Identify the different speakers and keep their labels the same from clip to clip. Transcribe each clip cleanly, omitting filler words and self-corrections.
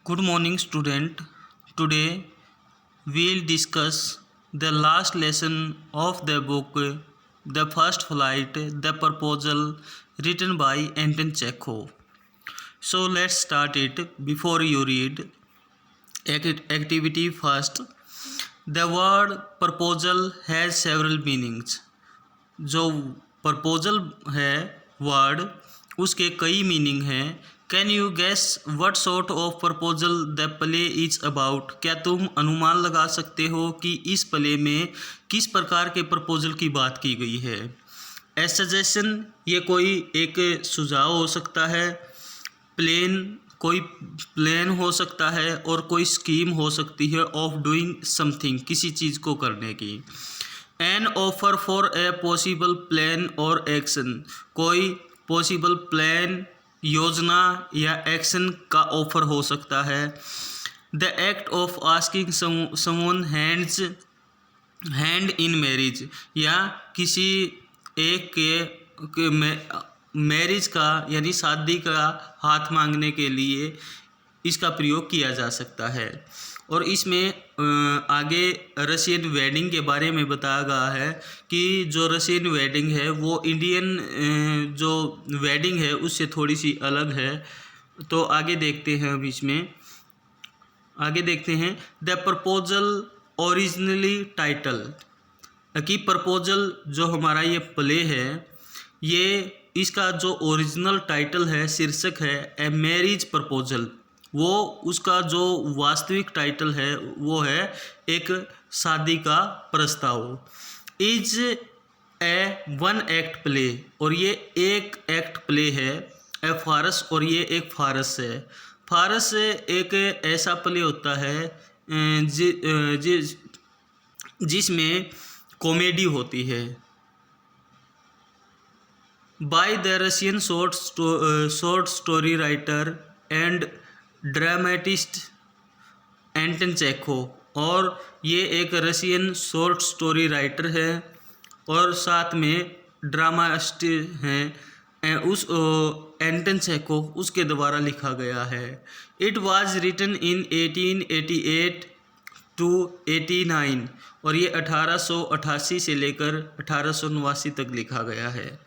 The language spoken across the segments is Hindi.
Speaker 1: Good morning, student. Today we'll discuss the last lesson of the book, The First Flight, The Proposal, written by Anton Chekhov. So let's start it. Before you read, activity first. The word proposal has several meanings. जो प्रपोजल है वर्ड उसके कई मीनिंग हैं. Can you guess what sort of proposal the play is about. क्या तुम अनुमान लगा सकते हो कि इस प्ले में किस प्रकार के प्रपोजल की बात की गई है. ए सजेशन, ये कोई एक सुझाव हो सकता है. प्लेन, कोई प्लान हो सकता है. और कोई स्कीम हो सकती है ऑफ डूइंग समथिंग, किसी चीज़ को करने की. An offer for a possible plan और एक्शन, कोई पॉसिबल प्लान, योजना या एक्शन का ऑफर हो सकता है. The act of asking someone hand in marriage, या किसी एक के मैरिज का यानी शादी का हाथ मांगने के लिए इसका प्रयोग किया जा सकता है. और इसमें आगे रशियन वेडिंग के बारे में बताया गया है कि जो रशियन वेडिंग है वो इंडियन जो वेडिंग है उससे थोड़ी सी अलग है. तो आगे देखते हैं. अब इसमें आगे देखते हैं. द प्रपोजल ओरिजिनली टाइटल, कि प्रपोजल जो हमारा ये प्ले है, ये इसका जो ओरिजिनल टाइटल है, शीर्षक है ए मैरिज प्रपोजल. वो उसका जो वास्तविक टाइटल है वो है एक शादी का प्रस्ताव. Is a one act play, और ये एक एक्ट प्ले है. ए फारस, और ये एक फारस है. फारस एक ऐसा प्ले होता है जिसमें कॉमेडी होती है. By the Russian short story writer and dramatist Anton Chekhov. और ये एक रशियन शॉर्ट स्टोरी राइटर है और साथ में ड्रामाटिस्ट हैं. उस एंटन चेखोव उसके द्वारा लिखा गया है. It was written in 1888 to 89, और ये 1888 से लेकर 1889 तक लिखा गया है.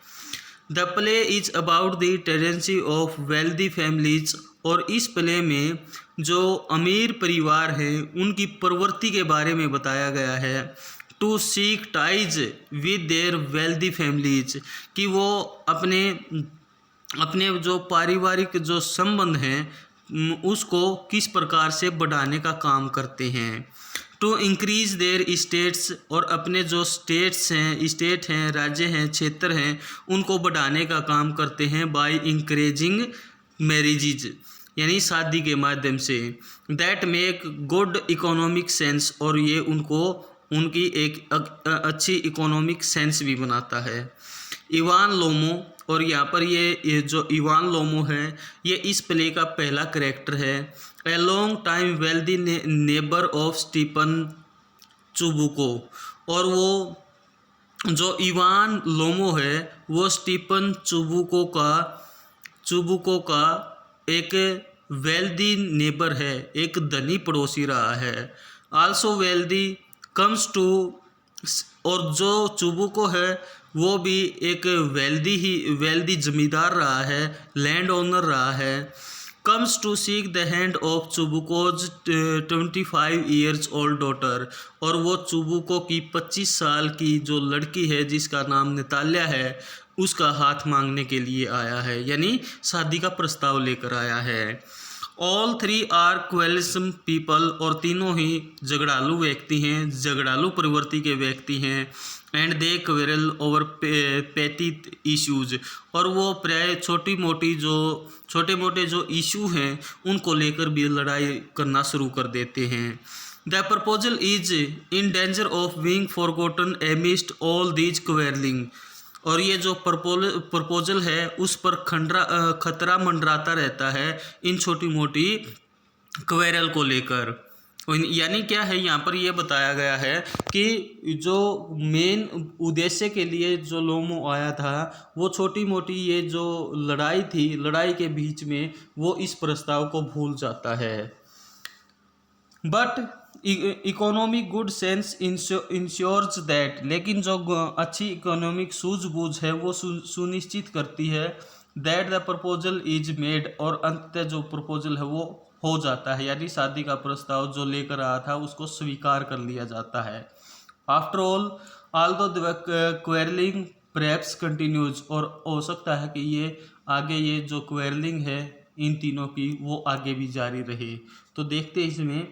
Speaker 1: The play is about the tendency of wealthy families, और इस प्ले में जो अमीर परिवार हैं उनकी प्रवृत्ति के बारे में बताया गया है. To seek ties with their wealthy families, कि वो अपने जो पारिवारिक जो संबंध हैं उसको किस प्रकार से बढ़ाने का काम करते हैं. टू इंक्रीज देयर स्टेट्स, और अपने जो स्टेट हैं, राज्य हैं, क्षेत्र हैं, उनको बढ़ाने का काम करते हैं. बाय इंकरेजिंग मैरिजेज, यानी शादी के माध्यम से. That make good economic sense, और ये उनकी एक अच्छी इकोनॉमिक सेंस भी बनाता है. इवान लोमो, और यहाँ पर ये जो इवान लोमो है ये इस प्ले का पहला कैरेक्टर है. A long time wealthy neighbour of Stephen Chubukov, और वो जो इवान लोमो है वो स्टीफन चुबुको का एक वेल्दी नेबर है, एक धनी पड़ोसी रहा है. आल्सो वेल्दी कम्स टू, और जो चुबुको है वो भी एक वेल्दी जमींदार रहा है, लैंड ओनर रहा है. Comes to seek the hand of Chubukov's 25 years old daughter, और वो चुबुको की 25 साल की जो लड़की है जिसका नाम निताल्या है उसका हाथ मांगने के लिए आया है, यानी शादी का प्रस्ताव लेकर आया है. ऑल थ्री आर क्वेलसम पीपल, और तीनों ही झगड़ालू व्यक्ति हैं, झगड़ालू प्रवृत्ति के व्यक्ति हैं. एंड दे क्वेरल ओवर पेटी इश्यूज, और वो प्राय छोटे मोटे जो इशू हैं उनको लेकर भी लड़ाई करना शुरू कर देते हैं. The proposal is in danger of being forgotten amidst all these quarreling, और ये जो प्रपोजल है उस पर खतरा मंडराता रहता है इन छोटी मोटी क्वेरल को लेकर. यानी क्या है, यहाँ पर ये बताया गया है कि जो मेन उद्देश्य के लिए जो लोमो आया था वो छोटी मोटी ये जो लड़ाई थी, लड़ाई के बीच में वो इस प्रस्ताव को भूल जाता है. But economic good sense ensures that, लेकिन जो अच्छी इकोनॉमिक सूझबूझ है वो सुनिश्चित करती है that the proposal is made, और अंततः जो प्रपोजल है वो हो जाता है, यानी शादी का प्रस्ताव जो लेकर आया था उसको स्वीकार कर लिया जाता है। आफ्टर ऑल दो क्वेरलिंग प्रेप्स कंटिन्यूज, और हो सकता है कि ये आगे ये जो क्वेरलिंग है इन तीनों की वो आगे भी जारी रहे। तो देखते हैं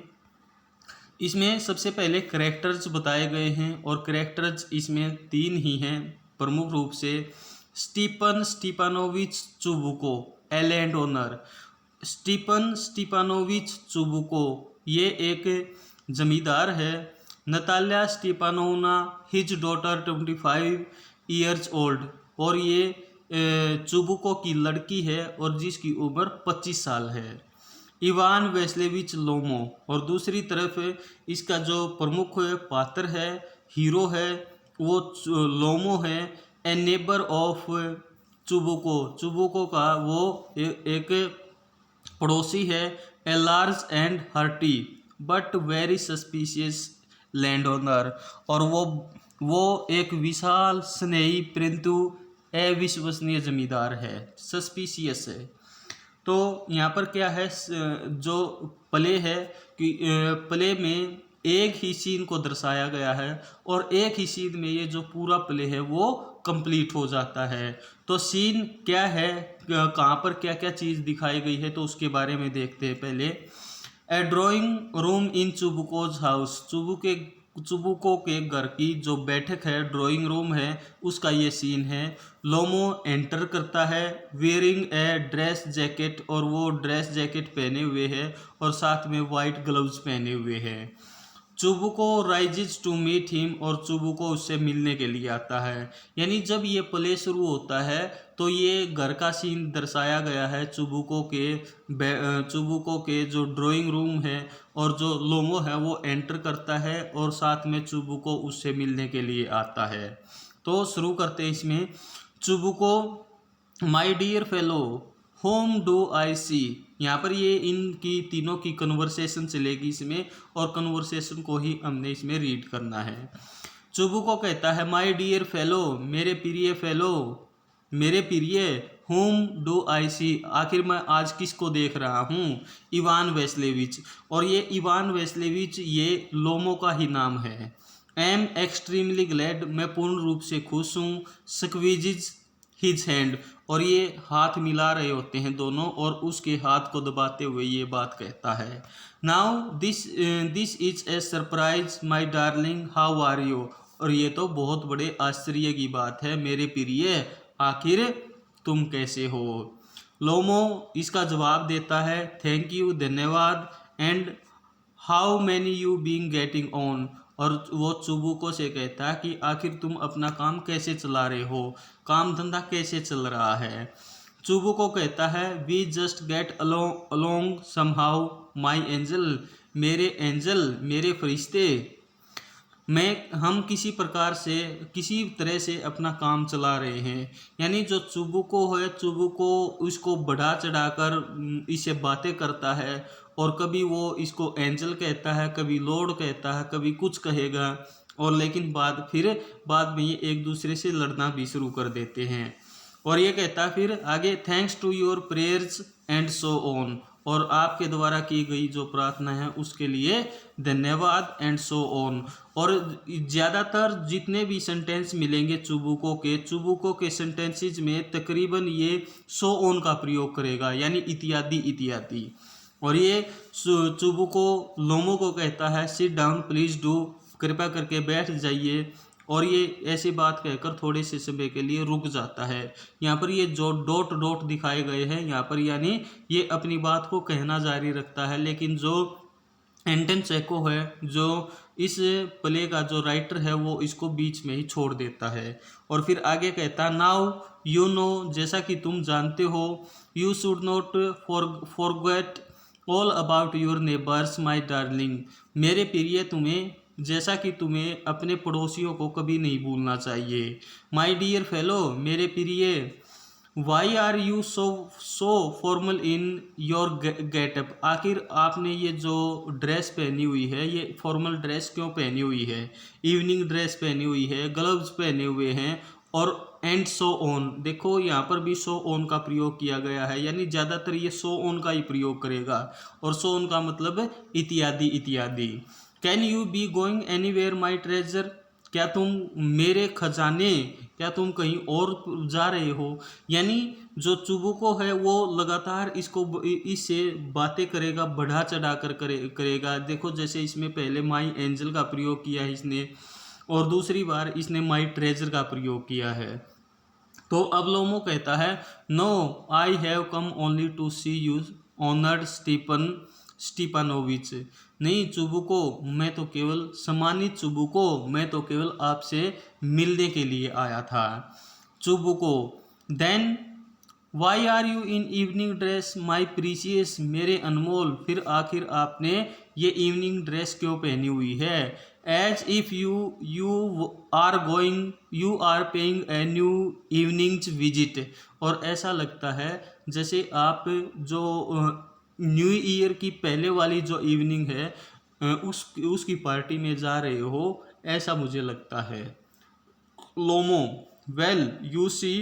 Speaker 1: इसमें सबसे पहले करेक्टर्स बताए गए हैं, और करेक्टर्स इसमें 3 ही हैं प्रमुख रूप से। Stephen स्टीपानोविच चुबुको, a land owner. Stephen स्टीपानोविच चुबुको ये एक जमींदार है। Natalya Stepanovna his daughter 25 years old, और ये चुबुको की लड़की है और जिसकी उम्र 25 साल है। इवान वेस्लेविच लोमो, और दूसरी तरफ इसका जो प्रमुख पात्र है, हीरो है, वो लोमो है। ए नेबर ऑफ चुबुको, चुबुको का वो एक पड़ोसी है। A large and hearty but very suspicious land owner, और वो एक विशाल स्नेही परंतु अविश्वसनीय जमींदार है, सस्पिशियस है। तो यहाँ पर क्या है, जो प्ले है कि प्ले में एक ही सीन को दर्शाया गया है, और एक ही सीन में ये जो पूरा प्ले है वो कंप्लीट हो जाता है। तो सीन क्या है, कहाँ पर क्या क्या चीज़ दिखाई गई है, तो उसके बारे में देखते हैं पहले। A drawing room in Chubukov's house, Chubukov के घर की जो बैठक है, ड्राइंग रूम है, उसका ये सीन है। लोमो एंटर करता है वेयरिंग ए ड्रेस जैकेट, और वो ड्रेस जैकेट पहने हुए है और साथ में वाइट ग्लव्स पहने हुए हैं। Chubukov rises to meet him, और चुबुको उससे मिलने के लिए आता है। यानी जब ये प्ले शुरू होता है तो ये घर का सीन दर्शाया गया है चुबुको के जो ड्राइंग रूम है, और जो लोमो है वो एंटर करता है और साथ में चुबुको उससे मिलने के लिए आता है। तो शुरू करते हैं इसमें। Chubukov, my dear fellow, whom do I see. यहाँ पर ये इनकी तीनों की कन्वर्सेशन चलेगी इसमें, और कन्वर्सेशन को ही हमने इसमें रीड करना है। चुबुको कहता है माय डियर फेलो, मेरे प्रिय फेलो, मेरे प्रिय। होम डू आई सी, आखिर मैं आज किसको देख रहा हूँ? इवान वेस्लेविच, और ये इवान वेस्लेविच ये लोमो का ही नाम है। एम एक्सट्रीमली ग्लैड, मैं पूर्ण रूप से खुश हूँ। स्क्वीजिज हिज हैंड, और ये हाथ मिला रहे होते हैं दोनों, और उसके हाथ को दबाते हुए ये बात कहता है। Now this is a surprise my darling, how are you. और ये तो बहुत बड़े आश्चर्य की बात है मेरे प्रिय, आखिर तुम कैसे हो? लोमो इसका जवाब देता है थैंक यू, धन्यवाद। And how many you being getting on, और वो चुबुको से कहता है कि आखिर तुम अपना काम कैसे चला रहे हो, काम धंधा कैसे चल रहा है? चुबुको कहता है we just get along somehow my angel, मेरे एंजल, मेरे फरिश्ते, हम किसी प्रकार से किसी तरह से अपना काम चला रहे हैं। यानी जो चुबुको है, चुबुको उसको बढ़ा चढ़ाकर इससे बातें करता है, और कभी वो इसको एंजल कहता है, कभी लॉर्ड कहता है, कभी कुछ कहेगा, और लेकिन बाद में ये एक दूसरे से लड़ना भी शुरू कर देते हैं। और ये कहता फिर आगे thanks to your prayers and so on, और आपके द्वारा की गई जो प्रार्थना है उसके लिए धन्यवाद, एंड सो ऑन। और ज़्यादातर जितने भी सेंटेंस मिलेंगे चुबुको के सेंटेंसेज में तकरीबन ये सो ऑन का प्रयोग करेगा, यानी इत्यादि इत्यादि। और ये चुबुको लोमो को कहता है सिट डाउन प्लीज डू, कृपया करके बैठ जाइए, और ये ऐसी बात कहकर थोड़े से समय के लिए रुक जाता है। यहाँ पर ये जो डॉट डॉट दिखाए गए हैं यहाँ पर, यानी ये अपनी बात को कहना जारी रखता है, लेकिन जो एंटन चेको है, जो इस प्ले का जो राइटर है, वो इसको बीच में ही छोड़ देता है। और फिर आगे कहता नाउ यू नो, जैसा कि तुम जानते हो, you should not forget all about your neighbours my darling, मेरे प्रिय जैसा कि तुम्हें अपने पड़ोसियों को कभी नहीं भूलना चाहिए। माई डियर फेलो, मेरे प्रिय। Why are you so formal in your getup, आखिर आपने ये जो ड्रेस पहनी हुई है ये फॉर्मल ड्रेस क्यों पहनी हुई है, इवनिंग ड्रेस पहनी हुई है, ग्लव्स पहने हुए हैं और एंड सो ऑन। देखो यहाँ पर भी सो ऑन का प्रयोग किया गया है, यानी ज़्यादातर ये सो ऑन का ही प्रयोग करेगा और सो ऑन का मतलब इत्यादि इत्यादि। Can you be going anywhere my treasure, क्या तुम मेरे खजाने, क्या तुम कहीं और जा रहे हो। यानी जो चुबुको है वो लगातार इससे बातें करेगा, बढ़ा चढ़ा कर करेगा। देखो जैसे इसमें पहले माई एंजल का प्रयोग किया है इसने और दूसरी बार इसने माई ट्रेजर का प्रयोग किया है। तो अब लोमो कहता है no I have come only to see you honoured Stepanovich, नहीं चुबुको मैं तो केवल, सम्मानित चुबुको मैं तो केवल आपसे मिलने के लिए आया था। Chubukov then why are you in evening dress my precious, मेरे अनमोल फिर आखिर आपने ये इवनिंग ड्रेस क्यों पहनी हुई है। As if you are paying a new evening's visit, और ऐसा लगता है जैसे आप जो न्यू ईयर की पहले वाली जो इवनिंग है उसकी पार्टी में जा रहे हो, ऐसा मुझे लगता है। लोमो वेल यू सी,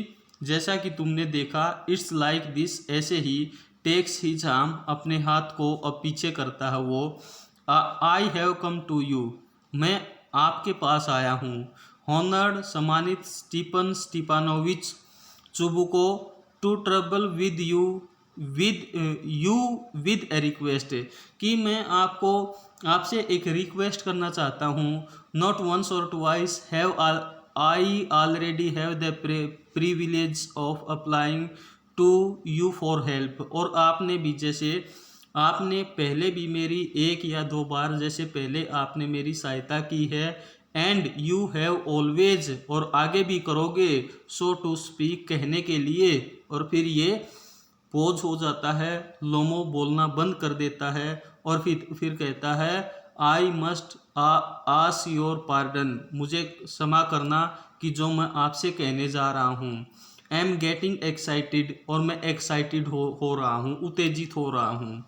Speaker 1: जैसा कि तुमने देखा, इट्स लाइक दिस, ऐसे ही, टेक्स हिज आर्म, अपने हाथ को अब पीछे करता है वो, I have come to you, मैं आपके पास आया हूँ, हॉनर्ड सम्मानित Stepanovich Chubukov, to trouble with you with a request, कि मैं आपसे एक रिक्वेस्ट करना चाहता हूँ। Not once or twice have I already have the privilege of applying to you for help, और आपने भी जैसे आपने पहले भी मेरी एक या दो बार जैसे पहले आपने मेरी सहायता की है, एंड यू हैव ऑलवेज, और आगे भी करोगे, सो टू स्पीक, कहने के लिए। और फिर ये पोज हो जाता है, लोमो बोलना बंद कर देता है और फिर कहता है I must ask your pardon, मुझे क्षमा करना कि जो मैं आपसे कहने जा रहा हूँ। आई एम गेटिंग एक्साइटेड, और मैं एक्साइटेड हो रहा हूँ, उत्तेजित हो रहा हूँ,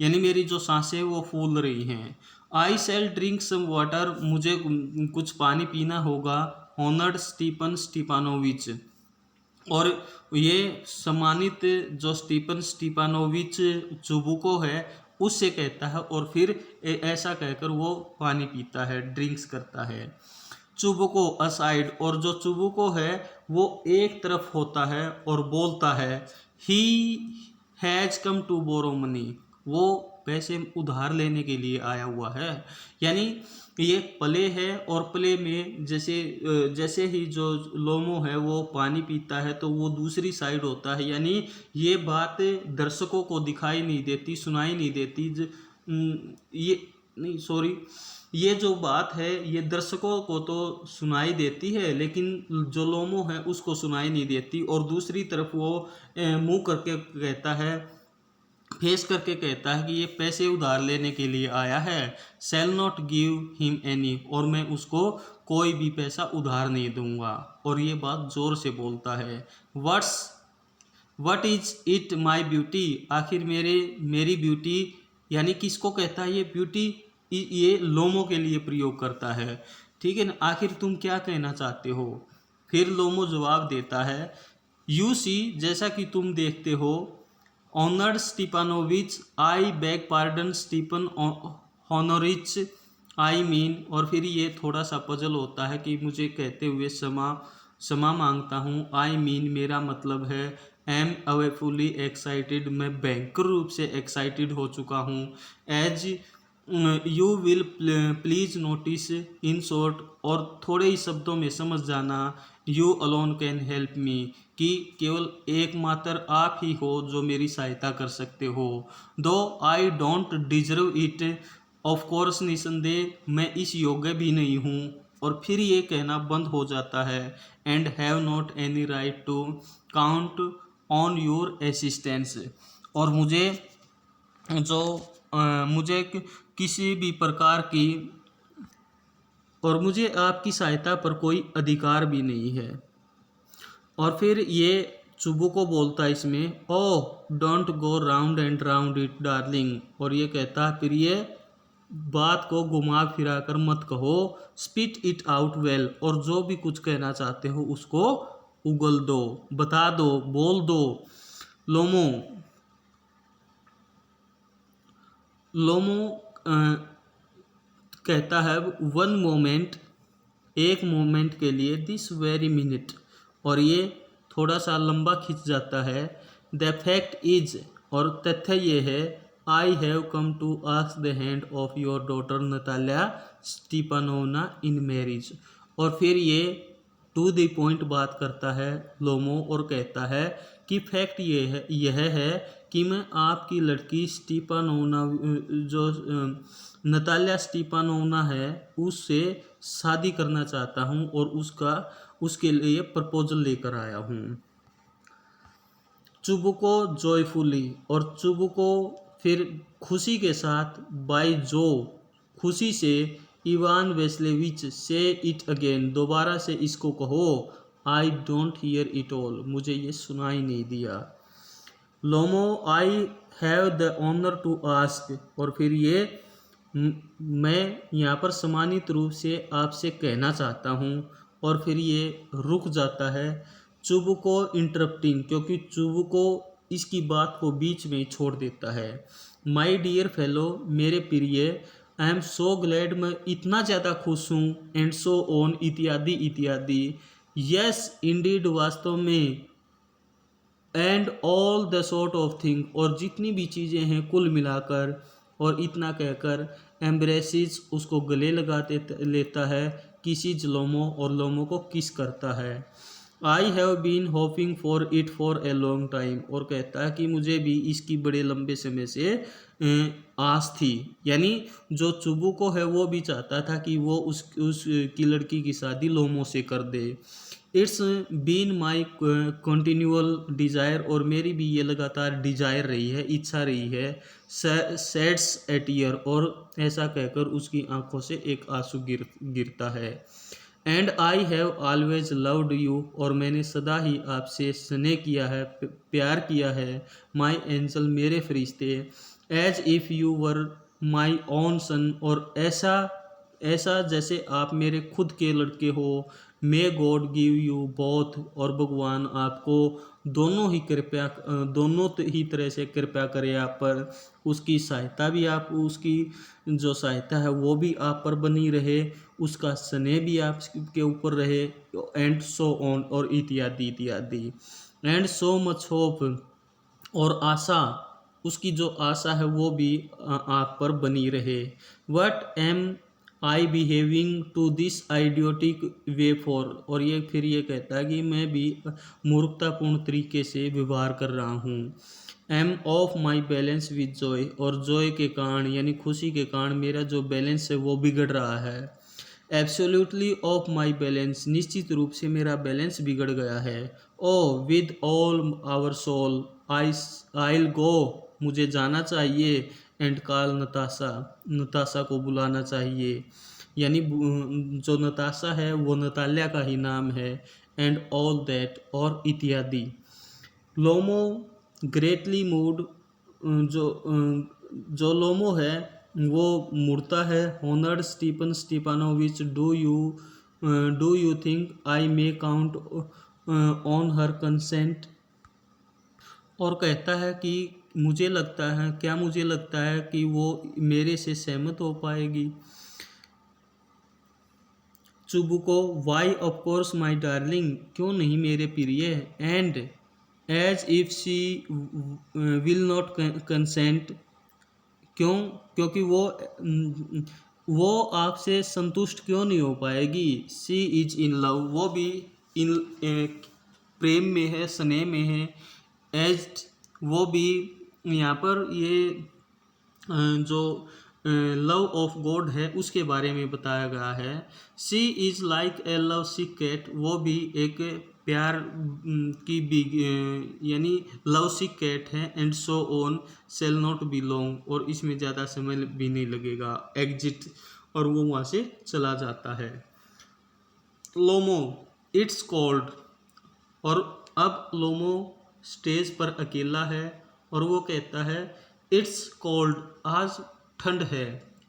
Speaker 1: यानी मेरी जो सांसें वो फूल रही हैं। आई शैल ड्रिंक सम वाटर, मुझे कुछ पानी पीना होगा, ऑनर्ड स्टीपानोविच, और ये सम्मानित जो स्टीपानोविच चुबुको है उससे कहता है, और फिर ऐसा कहकर वो पानी पीता है, ड्रिंक्स करता है। चुबुको असाइड, और जो चुबुको है वो एक तरफ होता है और बोलता है he has come to borrow money, वो पैसे उधार लेने के लिए आया हुआ है। यानी ये प्ले है और प्ले में जैसे ही जो लोमो है वो पानी पीता है तो वो दूसरी साइड होता है, यानी ये बात दर्शकों को दिखाई नहीं देती, सुनाई नहीं देती, ये नहीं सॉरी, ये जो बात है ये दर्शकों को तो सुनाई देती है लेकिन जो लोमो है उसको सुनाई नहीं देती, और दूसरी तरफ वो मुंह करके कहता है, फेस करके कहता है कि ये पैसे उधार लेने के लिए आया है। Shall not give him any, और मैं उसको कोई भी पैसा उधार नहीं दूंगा, और ये बात जोर से बोलता है। What is it my beauty, आखिर मेरी ब्यूटी, यानी किसको कहता है ये ब्यूटी, ये लोमो के लिए प्रयोग करता है, ठीक है ना, आखिर तुम क्या कहना चाहते हो। फिर लोमो जवाब देता है यू सी, जैसा कि तुम देखते हो, honoured Stepanovich, I beg pardon Stepan Honorich, I mean, और फिर ये थोड़ा सा पजल होता है कि मुझे कहते हुए क्षमा मांगता हूँ, आई मीन मेरा मतलब है, एम अवेफुली एक्साइटेड, मैं भयंकर रूप से एक्साइटेड हो चुका हूँ, as you will please notice in short, और थोड़े ही शब्दों में समझ जाना, you alone can help me, कि केवल एकमात्र आप ही हो जो मेरी सहायता कर सकते हो। दो I don't deserve it, of course निसंदेह मैं इस योग्य भी नहीं हूँ, और फिर ये कहना बंद हो जाता है, and have not any right to count on your assistance, और मुझे किसी भी प्रकार की, और मुझे आपकी सहायता पर कोई अधिकार भी नहीं है। और फिर ये चुबुको बोलता है इसमें, oh don't go round and round it darling, और ये कहता है फिर ये बात को घुमा फिरा कर मत कहो, स्पिट इट आउट वेल, और जो भी कुछ कहना चाहते हो उसको उगल दो, बता दो, बोल दो। लोमो लोमो कहता है वन मोमेंट, एक मोमेंट के लिए, दिस वेरी मिनट, और ये थोड़ा सा लंबा खिंच जाता है। द फैक्ट इज, और तथ्य ये है, I have come to ask the hand of your daughter Natalya Stepanovna in marriage, और फिर ये टू द पॉइंट बात करता है लोमो, और कहता है कि फैक्ट यह है कि मैं आपकी लड़की स्टीपानोवना, जो नताल्या स्टीपानोवना है, उससे शादी करना चाहता हूँ और उसके लिए प्रपोजल लेकर आया हूँ। चुबुको जॉयफुली, और चुबुको फिर खुशी के साथ, बाय जो, खुशी से, इवान वेस्लेविच से इट अगेन, दोबारा से इसको कहो, I don't hear it all, मुझे ये सुनाई नहीं दिया। Lomov I have the honour to ask, और फिर ये मैं यहाँ पर सम्मानित रूप से आपसे कहना चाहता हूँ, और फिर ये रुक जाता है। चुबुको इंटरप्टिंग, क्योंकि चुबुको इसकी बात को बीच में ही छोड़ देता है। माई डियर फेलो, मेरे प्रिय, आई एम सो ग्लैड, मैं इतना ज़्यादा खुश हूँ, एंड सो ऑन, इत्यादि इत्यादि। यस इंडीड, वास्तव में, and all the sort of thing, और जितनी भी चीज़ें हैं कुल मिलाकर, और इतना कहकर एम्ब्रेसिस, उसको गले लगाते लेता है, किसीज लोमो, और लोमो को किस करता है। I have been hoping for it for a long time, और कहता है कि मुझे भी इसकी बड़े लंबे समय से आस थी, यानी जो चुबुको है वो भी चाहता था कि वो उसकी लड़की की शादी लोमो से कर दे। It's been my continual desire, और मेरी भी ये लगातार डिज़ायर रही है, इच्छा रही है। सैड्स एट ईयर, और ऐसा कहकर उसकी आंखों से एक आंसू गिरता है। And I have always loved you, और मैंने सदा ही आपसे स्नेह किया है, प्यार किया है। माई एंजल, मेरे फरिश्ते, as if you were my own son, और ऐसा ऐसा जैसे आप मेरे खुद के लड़के हो। May God give you both, और भगवान आपको दोनों ही तरह से कृपया करे आप पर, उसकी सहायता भी, आप उसकी जो सहायता है वो भी आप पर बनी रहे, उसका स्नेह भी आपके ऊपर रहे, एंड सो ऑन, और इत्यादि इत्यादि। एंड सो मच होप, और आशा, उसकी जो आशा है वो भी आप पर बनी रहे। What am I behaving to this idiotic way for, और ये फिर ये कहता है कि मैं भी मूर्खतापूर्ण तरीके से व्यवहार कर रहा हूँ। Am off my balance with joy, और जॉय के कारण, यानी खुशी के कारण, मेरा जो बैलेंस है वो बिगड़ रहा है। एब्सोल्युटली ऑफ माई बैलेंस, निश्चित रूप से मेरा बैलेंस बिगड़ गया है। ओ विद ऑल आवर सोल, आइल गो, मुझे जाना चाहिए, एंड कॉल नताशा, नताशा को बुलाना चाहिए, यानी जो नताशा है वो नताल्या का ही नाम है। एंड ऑल दैट, और इत्यादि। लोमो ग्रेटली मूड, जो लोमो है वो मुड़ता है। Honoured Stephan Stepanovich, do you think I may count on her consent, और कहता है कि क्या मुझे लगता है कि वो मेरे से सहमत हो पाएगी। Chubukov, why of course my darling, क्यों नहीं मेरे प्रिय, and as if she will not consent, क्योंकि वो आपसे संतुष्ट क्यों नहीं हो पाएगी। शी इज इन लव, वो भी इन प्रेम में है, स्नेह में है। एज, वो भी यहाँ पर ये जो लव ऑफ गॉड है उसके बारे में बताया गया है। She is like a love sick cat, वो भी एक प्यार की यानी लव सिक कैट है। And so on, shall not be long, और इसमें ज़्यादा समय भी नहीं लगेगा। एग्जिट, और वो वहाँ से चला जाता है। लोमो, इट्स कॉल्ड, और अब लोमो स्टेज पर अकेला है और वो कहता है इट्स कोल्ड, आज ठंड है,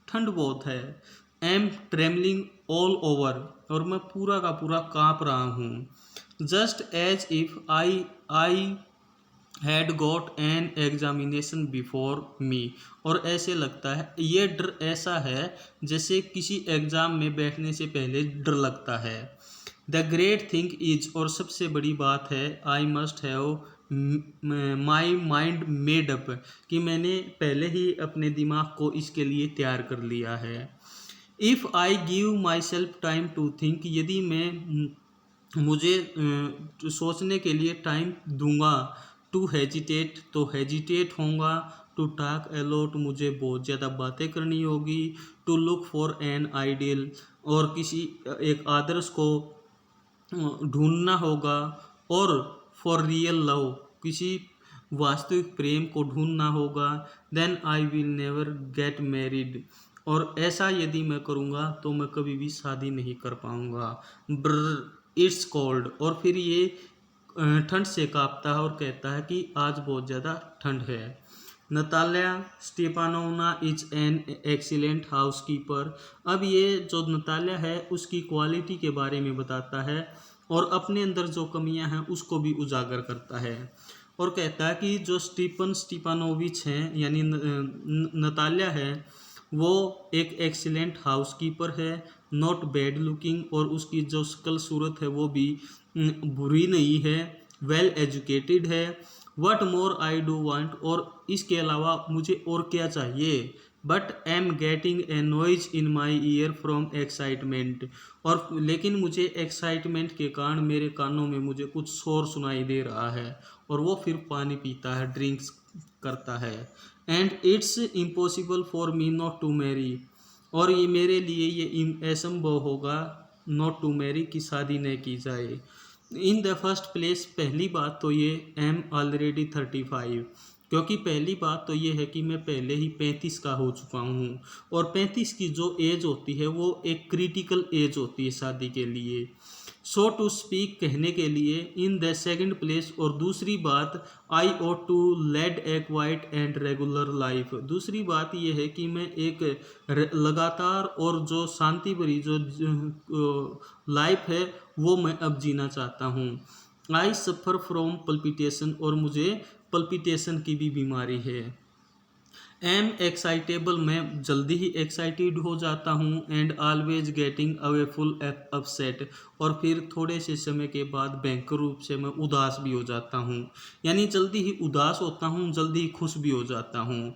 Speaker 1: ठंड बहुत है। एम ट्रेमलिंग ऑल ओवर, और मैं पूरा का पूरा काँप रहा हूँ। Just as if I had got an examination before me, और ऐसे लगता है, ये डर ऐसा है जैसे किसी एग्ज़ाम में बैठने से पहले डर लगता है। द ग्रेट थिंग इज, और सबसे बड़ी बात है, I must have my mind made up, कि मैंने पहले ही अपने दिमाग को इसके लिए तैयार कर लिया है। If I give myself time to think, यदि मैं मुझे सोचने के लिए टाइम दूंगा, टू हेजिटेट, तो हेजिटेट होगा, टू टॉक अलॉट, मुझे बहुत ज़्यादा बातें करनी होगी, to look for an ideal, और किसी एक आदर्श को ढूंढना होगा, और फॉर रियल लव, किसी वास्तविक प्रेम को ढूंढना होगा। Then I will never get married, और ऐसा यदि मैं करूँगा तो मैं कभी भी शादी नहीं कर पाऊँगा। ब्र इट्स कोल्ड, और फिर ये ठंड से कांपता है और कहता है कि आज बहुत ज़्यादा ठंड है। Natalya Stepanovna is an excellent housekeeper, अब ये जो नताल्या है उसकी क्वालिटी के बारे में बताता है और अपने अंदर जो कमियां हैं उसको भी उजागर करता है, और कहता है कि जो स्टीपानोविच हैं यानी नताल्या है, वो एक एक्सीलेंट हाउसकीपर है, नॉट बैड लुकिंग, और उसकी जो शकल सूरत है वो भी बुरी नहीं है, वेल एजुकेटेड है। What more I do want, और इसके अलावा मुझे और क्या चाहिए। But am getting a noise in my year from excitement, और लेकिन मुझे एक्साइटमेंट के कारण मेरे कानों में मुझे कुछ शोर सुनाई दे रहा है, और वो फिर पानी पीता है, ड्रिंक्स करता है। And it's impossible for me not to marry, और ये मेरे लिए ये असंभव होगा, नॉट टू मैरी, की शादी न की जाए। इन द फर्स्ट प्लेस, पहली बात तो ये एम ऑलरेडी 35, क्योंकि पहली बात तो ये है कि मैं पहले ही 35 का हो चुका हूँ, और 35 की जो एज होती है वो एक क्रिटिकल एज होती है शादी के लिए, सो टू स्पीक, कहने के लिए। इन द सेकंड प्लेस, और दूसरी बात, I ought to lead a quiet and regular life, दूसरी बात यह है कि मैं एक लगातार और जो शांति भरी जो लाइफ है वो मैं अब जीना चाहता हूँ। आई सफ़र फ्रॉम पल्पिटेशन, और मुझे पल्पिटेशन की भी बीमारी है। एम एक्साइटेबल, मैं जल्दी ही एक्साइटेड हो जाता हूँ। And always getting away full upset, और फिर थोड़े से समय के बाद भयंकर रूप से मैं उदास भी हो जाता हूँ, यानी जल्दी ही उदास होता हूँ, जल्दी ही खुश भी हो जाता हूँ।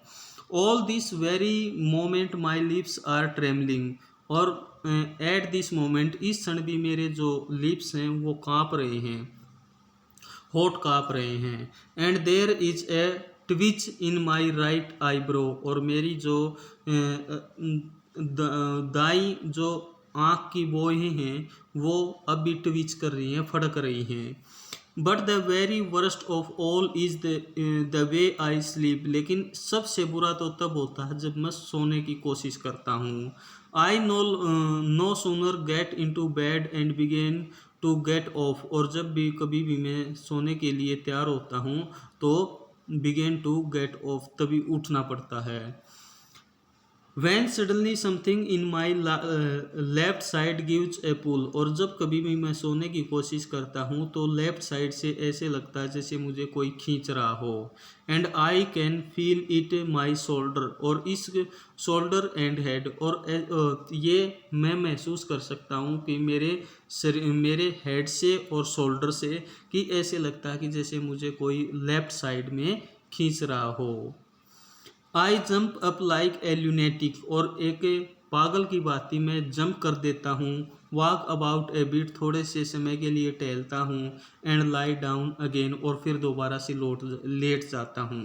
Speaker 1: All this very moment my lips are trembling, और एट दिस मोमेंट, इस क्षण भी मेरे जो लिप्स हैं वो काँप रहे हैं, होठ काँप रहे हैं। And there is a twitch in my right eyebrow, और मेरी जो दाई जो आँख की बोहें हैं वो अब भी ट्विच कर रही हैं, फड़क रही हैं। But the very worst of all is the way I sleep, लेकिन सबसे बुरा तो तब होता है जब मैं सोने की कोशिश करता हूँ। I no sooner get into bed and begin to get off, और जब भी कभी भी मैं सोने के लिए तैयार होता हूँ तो बिगेन टू गेट ऑफ, तभी उठना पड़ता है। When suddenly something in my left side gives a pull, और जब कभी भी मैं सोने की कोशिश करता हूँ तो लेफ्ट साइड से ऐसे लगता है जैसे मुझे कोई खींच रहा हो। And I can feel it my shoulder, और इस शोल्डर एंड हेड, और ये मैं महसूस कर सकता हूँ कि मेरे हेड से और शोल्डर से, कि ऐसे लगता है कि जैसे मुझे कोई लेफ्ट साइड में खींच रहा हो। I jump up like a lunatic, और एक पागल की भांति मैं जंप कर देता हूँ। वॉक अबाउट ए बिट, थोड़े से समय के लिए टहलता हूँ। एंड लाई डाउन अगेन, और फिर दोबारा से लेट जाता हूँ।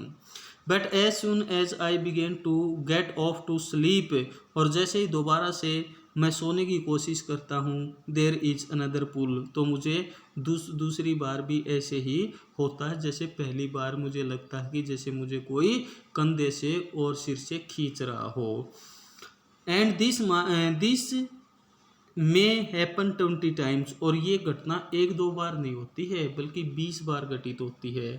Speaker 1: But as soon as I begin to get off to sleep, और जैसे ही दोबारा से मैं सोने की कोशिश करता हूँ, देयर इज अनदर पुल, तो मुझे दूसरी बार भी ऐसे ही होता है जैसे पहली बार मुझे लगता है कि जैसे मुझे कोई कंधे से और सिर से खींच रहा हो। And this may happen 20 times, और ये घटना एक दो बार नहीं होती है बल्कि 20 बार घटित होती है।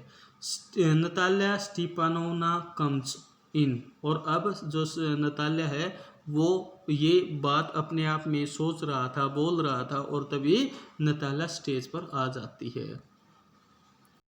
Speaker 1: नताल्या स्टीपानोना कम्स इन, और अब जो नताल्या है वो ये बात अपने आप में सोच रहा था, बोल रहा था, और तभी नताल्या स्टेज पर आ जाती है।